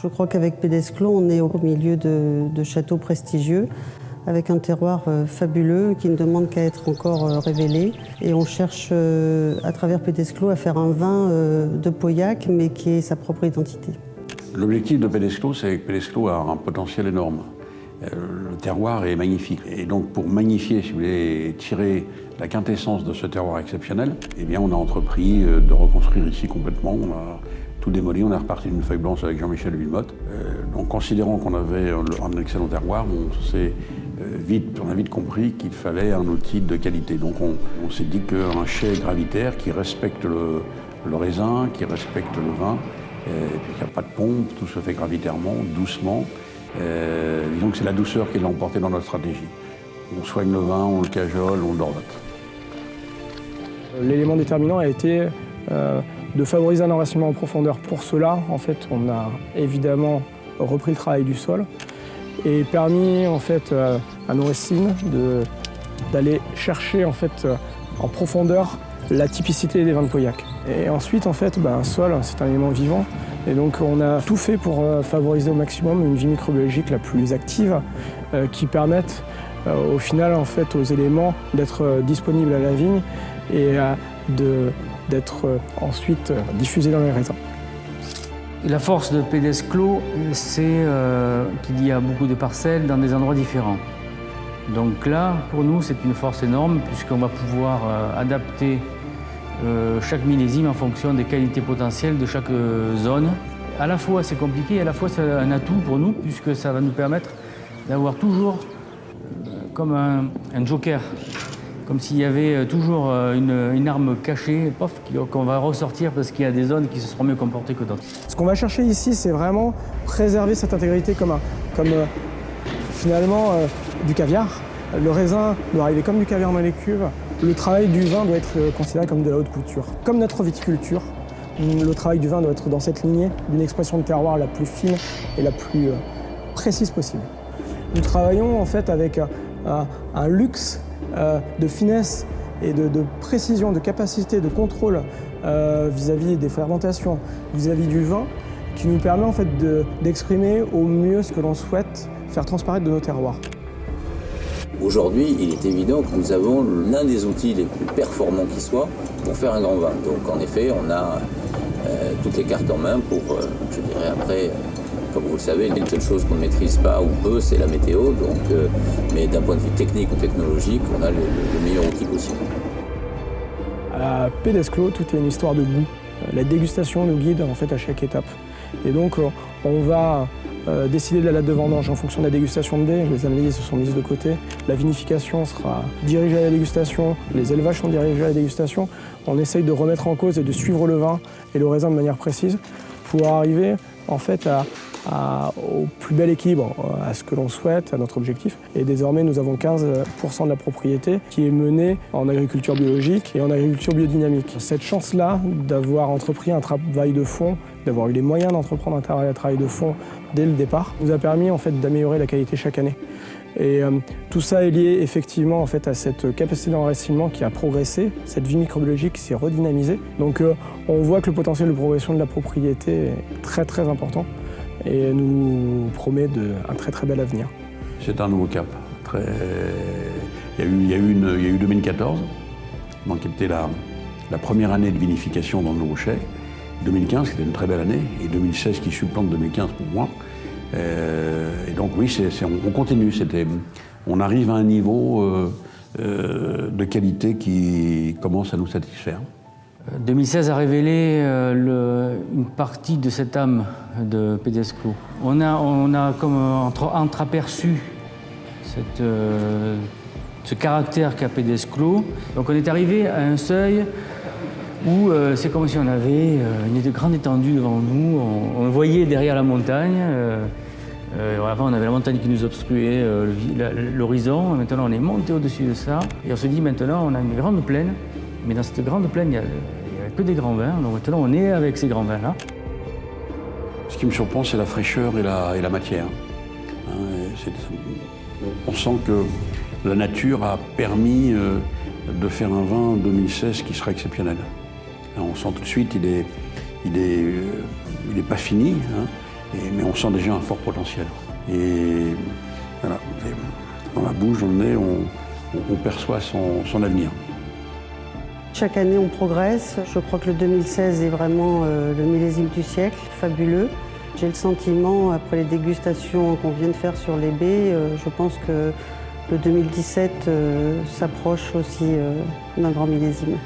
Je crois qu'avec Pédesclos, on est au milieu de châteaux prestigieux, avec un terroir fabuleux qui ne demande qu'à être encore révélé. Et on cherche, à travers Pédesclos, à faire un vin de Pauillac, mais qui ait sa propre identité. L'objectif de Pédesclos, c'est que Pédesclos a un potentiel énorme. Le terroir est magnifique. Et donc, pour magnifier, si vous voulez, et tirer la quintessence de ce terroir exceptionnel, eh bien, on a entrepris de reconstruire ici complètement. On a tout démoli, on est reparti d'une feuille blanche avec Jean-Michel Villemotte. Donc, considérant qu'on avait un excellent terroir, on a vite compris qu'il fallait un outil de qualité. Donc, on s'est dit qu'un chai gravitaire qui respecte le raisin, qui respecte le vin, et puis qu'il n'y a pas de pompe, tout se fait gravitairement, doucement. Disons que c'est la douceur qui l'a emporté dans notre stratégie. On soigne le vin, on le cajole, on le dorlote. L'élément déterminant a été de favoriser un enracinement en profondeur. Pour cela, en fait, on a évidemment repris le travail du sol et permis en fait, à nos racines d'aller chercher en fait, en profondeur la typicité des vins de Pauillac. Et ensuite, en fait, un sol, c'est un élément vivant. Et donc, on a tout fait pour favoriser au maximum une vie microbiologique la plus active, qui permette au final, en fait, aux éléments d'être disponibles à la vigne et d'être ensuite diffusés dans les raisins. La force de Pédesclos, c'est qu'il y a beaucoup de parcelles dans des endroits différents. Donc là, pour nous, c'est une force énorme puisqu'on va pouvoir adapter chaque millésime en fonction des qualités potentielles de chaque zone. À la fois, c'est compliqué, à la fois, c'est un atout pour nous puisque ça va nous permettre d'avoir toujours comme un joker, comme s'il y avait toujours une arme cachée, qu'on va ressortir parce qu'il y a des zones qui se seront mieux comportées que d'autres. Ce qu'on va chercher ici, c'est vraiment préserver cette intégrité comme finalement du caviar. Le raisin doit arriver comme du caviar dans les cuves. Le travail du vin doit être considéré comme de la haute couture. Comme notre viticulture, le travail du vin doit être dans cette lignée d'une expression de terroir la plus fine et la plus précise possible. Nous travaillons en fait avec un luxe de finesse et de précision, de capacité, de contrôle vis-à-vis des fermentations, vis-à-vis du vin, qui nous permet en fait d'exprimer au mieux ce que l'on souhaite faire transparaître de nos terroirs. Aujourd'hui, il est évident que nous avons l'un des outils les plus performants qui soit pour faire un grand vin. Donc en effet, on a toutes les cartes en main pour, je dirais après, comme vous le savez, une seule chose qu'on ne maîtrise pas ou peu, c'est la météo. Donc, mais d'un point de vue technique ou technologique, on a le meilleur outil possible. À Pédesclos, tout est une histoire de goût. La dégustation nous guide en fait à chaque étape. Et donc on va décider de la date de vendange en fonction de la dégustation de dés. Les analyses se sont mises de côté. La vinification sera dirigée à la dégustation. Les élevages sont dirigés à la dégustation. On essaye de remettre en cause et de suivre le vin et le raisin de manière précise pour arriver en fait au plus bel équilibre, à ce que l'on souhaite, à notre objectif. Et désormais, nous avons 15% de la propriété qui est menée en agriculture biologique et en agriculture biodynamique. Cette chance-là d'avoir entrepris un travail de fond, d'avoir eu les moyens d'entreprendre un travail de fond dès le départ, nous a permis en fait d'améliorer la qualité chaque année. Et tout ça est lié effectivement en fait à cette capacité d'enracinement qui a progressé, cette vie microbiologique qui s'est redynamisée. Donc on voit que le potentiel de progression de la propriété est très très important et nous promet un très très bel avenir. C'est un nouveau cap. Il y a eu 2014, donc qui était la première année de vinification dans le nouveau chai. 2015, qui était une très belle année, et 2016 qui supplante 2015 pour moi. Et donc oui, on continue. On arrive à un niveau de qualité qui commence à nous satisfaire. 2016 a révélé une partie de cette âme de Pédesclos. On a comme entreaperçu ce caractère qu'a Pédesclos. Donc on est arrivé à un seuil où c'est comme si on avait une grande étendue devant nous. On voyait derrière la montagne. Avant, on avait la montagne qui nous obstruait l'horizon. Maintenant, on est monté au-dessus de ça. Et on se dit, maintenant, on a une grande plaine. Mais dans cette grande plaine, il n'y a que des grands vins. Donc maintenant, on est avec ces grands vins-là. Ce qui me surprend, c'est la fraîcheur et la matière. On sent que la nature a permis de faire un vin en 2016 qui sera exceptionnel. On sent tout de suite, il est pas fini. mais on sent déjà un fort potentiel. Et voilà, dans la bouche, dans le nez, on perçoit son avenir. Chaque année, on progresse. Je crois que le 2016 est vraiment le millésime du siècle, fabuleux. J'ai le sentiment, après les dégustations qu'on vient de faire sur les baies, je pense que le 2017 s'approche aussi d'un grand millésime.